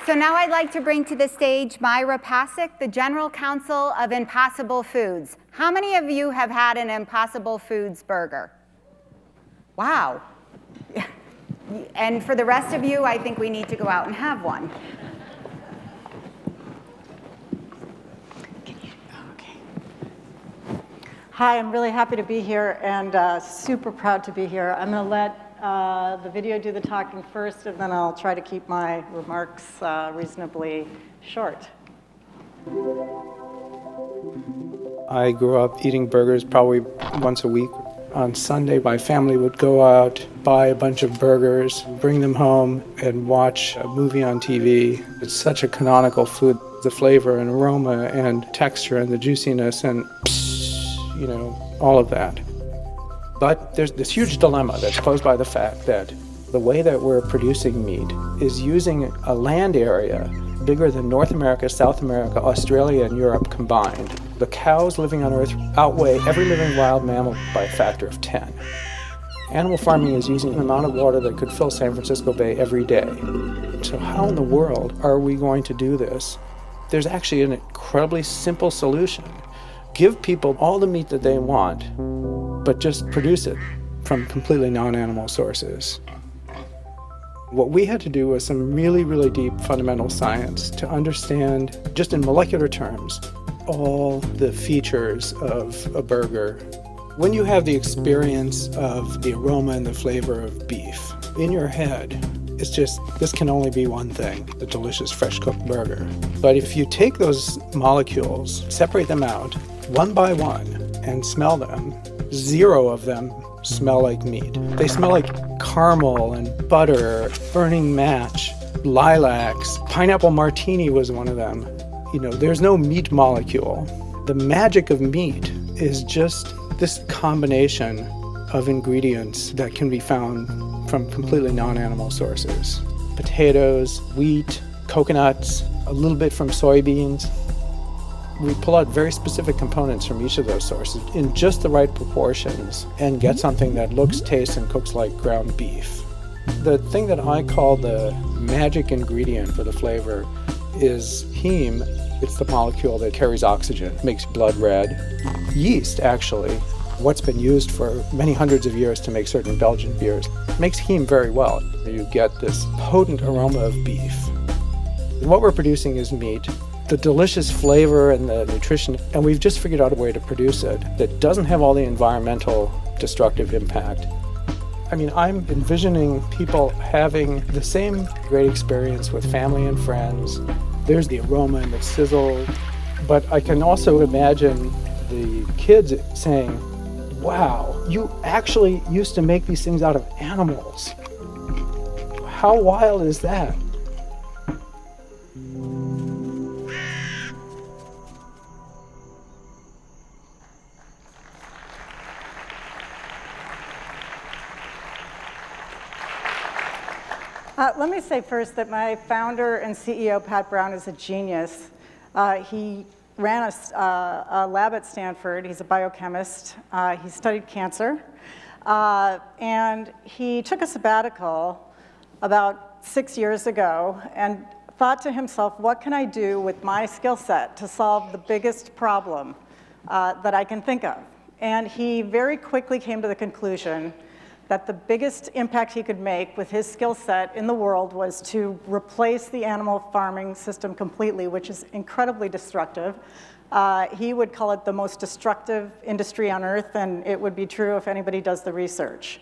So now I'd like to bring to the stage Myra Pasek, the General Counsel of Impossible Foods. How many of you have had an Impossible Foods burger? Wow. And for the rest of you, I think we need to go out and have one. Okay. Hi, I'm really happy to be here and super proud to be here. I'm going to let the video do the talking first, and then I'll try to keep my remarks reasonably short. I grew up eating burgers probably once a week. On Sunday, my family would go out, buy a bunch of burgers, bring them home, and watch a movie on TV. It's such a canonical food. The flavor and aroma and texture and the juiciness and, you know, all of that. But there's this huge dilemma that's posed by the fact that the way that we're producing meat is using a land area bigger than North America, South America, Australia, and Europe combined. The cows living on Earth outweigh every living wild mammal by a factor of 10. Animal farming is using an amount of water that could fill San Francisco Bay every day. So how in the world are we going to do this? There's actually an incredibly simple solution. Give people all the meat that they want, but just produce it from completely non-animal sources. What we had to do was some really, really deep fundamental science to understand, just in molecular terms, all the features of a burger. When you have the experience of the aroma and the flavor of beef in your head, it's just, this can only be one thing, the delicious fresh cooked burger. But if you take those molecules, separate them out one by one, and smell them, 0 of them smell like meat. They smell like caramel and butter, burning match, lilacs, pineapple martini was one of them. You know, there's no meat molecule. The magic of meat is just this combination of ingredients that can be found from completely non-animal sources. Potatoes, wheat, coconuts, a little bit from soybeans. We pull out very specific components from each of those sources in just the right proportions and get something that looks, tastes, and cooks like ground beef. The thing that I call the magic ingredient for the flavor is heme. It's the molecule that carries oxygen, makes blood red. Yeast, actually, what's been used for many hundreds of years to make certain Belgian beers, makes heme very well. You get this potent aroma of beef. And what we're producing is meat. The delicious flavor and the nutrition, and we've just figured out a way to produce it that doesn't have all the environmental destructive impact. I mean, I'm envisioning people having the same great experience with family and friends. There's the aroma and the sizzle, but I can also imagine the kids saying, wow, you actually used to make these things out of animals. How wild is that? Let me say first that my founder and CEO, Pat Brown, is a genius. He ran a lab at Stanford. He's a biochemist. He studied cancer. And he took a sabbatical about 6 years ago and thought to himself, what can I do with my skill set to solve the biggest problem that I can think of? And he very quickly came to the conclusion that the biggest impact he could make with his skill set in the world was to replace the animal farming system completely, which is incredibly destructive. He would call it the most destructive industry on earth, and it would be true if anybody does the research.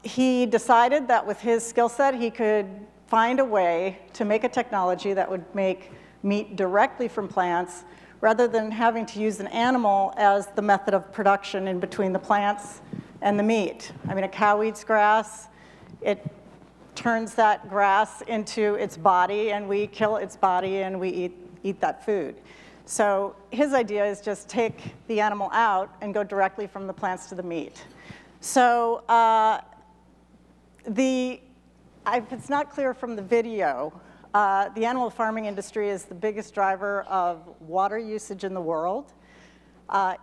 He decided that with his skill set, he could find a way to make a technology that would make meat directly from plants rather than having to use an animal as the method of production in between the plants and the meat. I mean, a cow eats grass, it turns that grass into its body, and we kill its body and we eat that food. So his idea is just take the animal out and go directly from the plants to the meat. So if it's not clear from the video, the animal farming industry is the biggest driver of water usage in the world.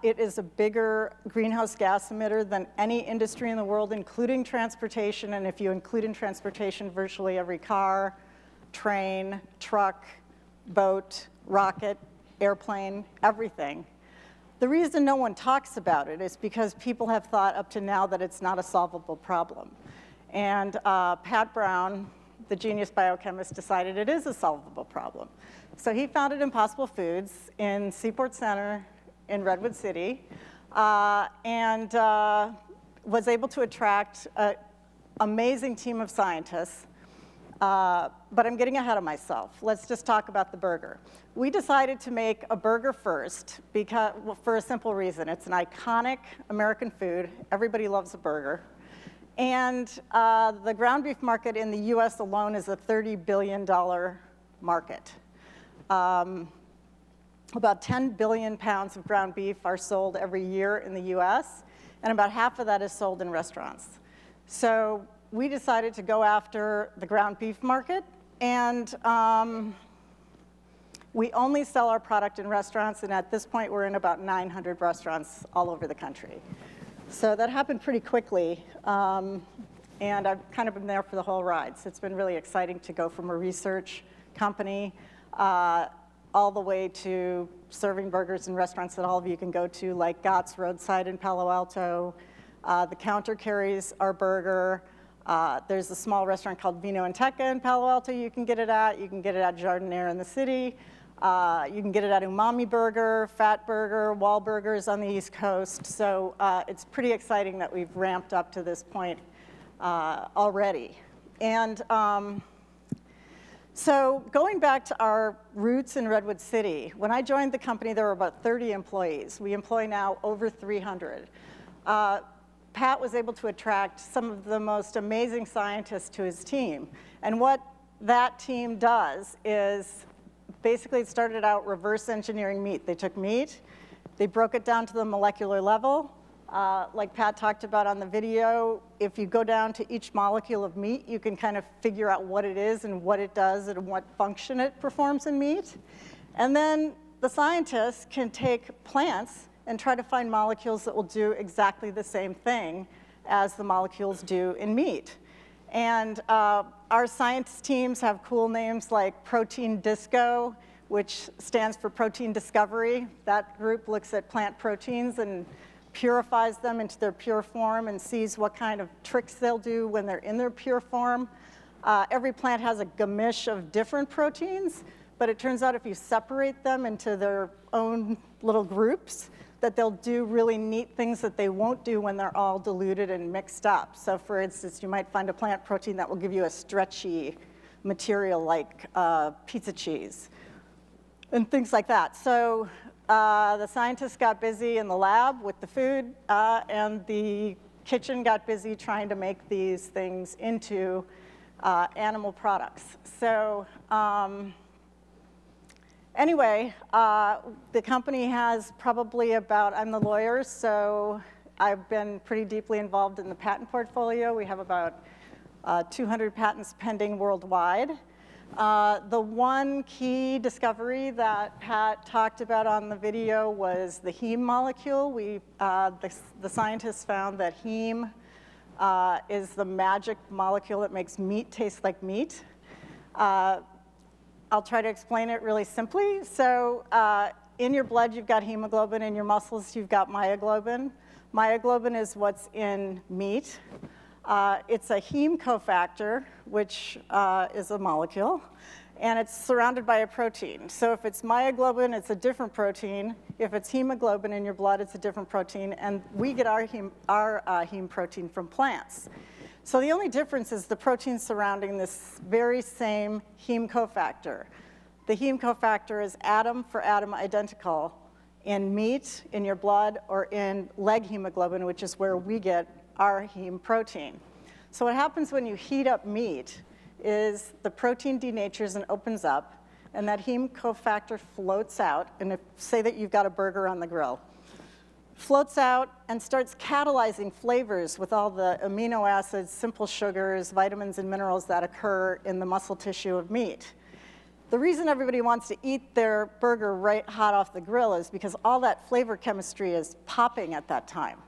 It is a bigger greenhouse gas emitter than any industry in the world, including transportation. And if you include in transportation virtually every car, train, truck, boat, rocket, airplane, everything. The reason no one talks about it is because people have thought up to now that it's not a solvable problem. And Pat Brown, the genius biochemist, decided it is a solvable problem. So he founded Impossible Foods in Seaport Center in Redwood City, and was able to attract an amazing team of scientists. But I'm getting ahead of myself. Let's just talk about the burger. We decided to make a burger first because, well, for a simple reason. It's an iconic American food. Everybody loves a burger. And the ground beef market in the US alone is a $30 billion market. About 10 billion pounds of ground beef are sold every year in the US, and about half of that is sold in restaurants. So we decided to go after the ground beef market, and we only sell our product in restaurants, and at this point we're in about 900 restaurants all over the country. So that happened pretty quickly, and I've kind of been there for the whole ride. So it's been really exciting to go from a research company all the way to serving burgers in restaurants that all of you can go to, like Gott's Roadside in Palo Alto. The counter carries our burger. There's a small restaurant called Vino and Teca in Palo Alto you can get it at. You can get it at Jardiniere in the city. You can get it at Umami Burger, Fat Burger, Wall Burgers on the East Coast. So it's pretty exciting that we've ramped up to this point already. And so going back to our roots in Redwood City, when I joined the company, there were about 30 employees. We employ now over 300. Pat was able to attract some of the most amazing scientists to his team. And what that team does is, basically it started out reverse engineering meat. They took meat, they broke it down to the molecular level. Like Pat talked about on the video, if you go down to each molecule of meat, you can kind of figure out what it is and what it does and what function it performs in meat. And then the scientists can take plants and try to find molecules that will do exactly the same thing as the molecules do in meat. And our science teams have cool names like Protein Disco, which stands for Protein Discovery. That group looks at plant proteins and purifies them into their pure form and sees what kind of tricks they'll do when they're in their pure form. Every plant has a gamish of different proteins, but it turns out if you separate them into their own little groups, that they'll do really neat things that they won't do when they're all diluted and mixed up. So for instance, you might find a plant protein that will give you a stretchy material like pizza cheese and things like that. So the scientists got busy in the lab with the food, and the kitchen got busy trying to make these things into animal products. So anyway, the company has probably about, I'm the lawyer, so I've been pretty deeply involved in the patent portfolio. We have about 200 patents pending worldwide. The one key discovery that Pat talked about on the video was the heme molecule. The scientists found that heme is the magic molecule that makes meat taste like meat. I'll try to explain it really simply. So in your blood, you've got hemoglobin. In your muscles, you've got myoglobin. Myoglobin is what's in meat. It's a heme cofactor, which is a molecule, and it's surrounded by a protein. So if it's myoglobin, it's a different protein. If it's hemoglobin in your blood, it's a different protein, and we get our heme protein from plants. So the only difference is the protein surrounding this very same heme cofactor. The heme cofactor is atom for atom identical in meat, in your blood, or in leg hemoglobin, which is where we get our heme protein. So what happens when you heat up meat is the protein denatures and opens up, and that heme cofactor floats out, and say that you've got a burger on the grill. Floats out and starts catalyzing flavors with all the amino acids, simple sugars, vitamins, and minerals that occur in the muscle tissue of meat. The reason everybody wants to eat their burger right hot off the grill is because all that flavor chemistry is popping at that time.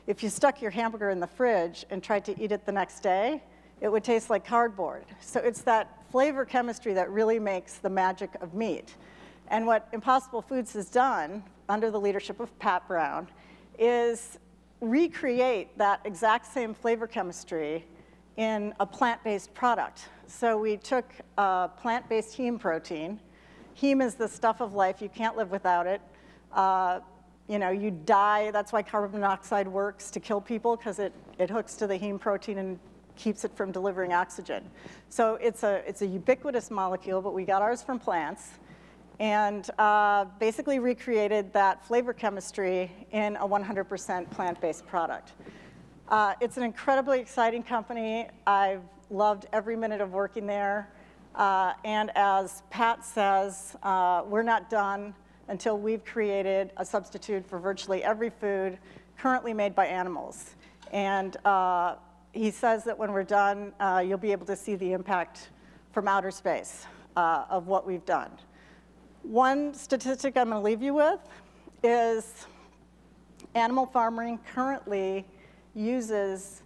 If you stuck your hamburger in the fridge and tried to eat it the next day, it would taste like cardboard. So it's that flavor chemistry that really makes the magic of meat. And what Impossible Foods has done, under the leadership of Pat Brown, is recreate that exact same flavor chemistry in a plant-based product. So we took plant-based heme protein. Heme is the stuff of life. You can't live without it. You die. That's why carbon monoxide works to kill people, because it hooks to the heme protein and keeps it from delivering oxygen. So it's a ubiquitous molecule, but we got ours from plants, and basically recreated that flavor chemistry in a 100% plant-based product. It's an incredibly exciting company. I've loved every minute of working there. And as Pat says, we're not done until we've created a substitute for virtually every food currently made by animals. And he says that when we're done, you'll be able to see the impact from outer space of what we've done. One statistic I'm going to leave you with is animal farming currently uses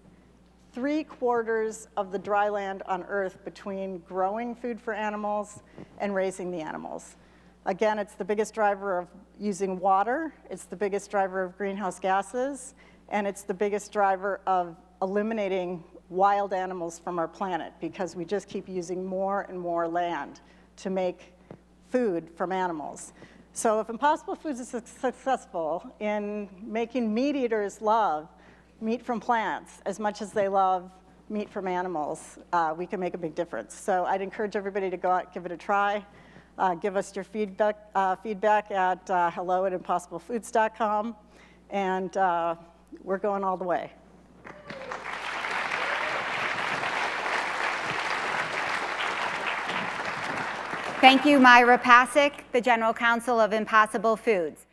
3/4 of the dry land on Earth between growing food for animals and raising the animals. Again, it's the biggest driver of using water, it's the biggest driver of greenhouse gases, and it's the biggest driver of eliminating wild animals from our planet, because we just keep using more and more land to make food from animals. So if Impossible Foods is successful in making meat eaters love meat from plants as much as they love meat from animals, we can make a big difference. So I'd encourage everybody to go out, give it a try. Give us your feedback at hello@impossiblefoods.com, and we're going all the way. Thank you, Myra Pasek, the General Counsel of Impossible Foods.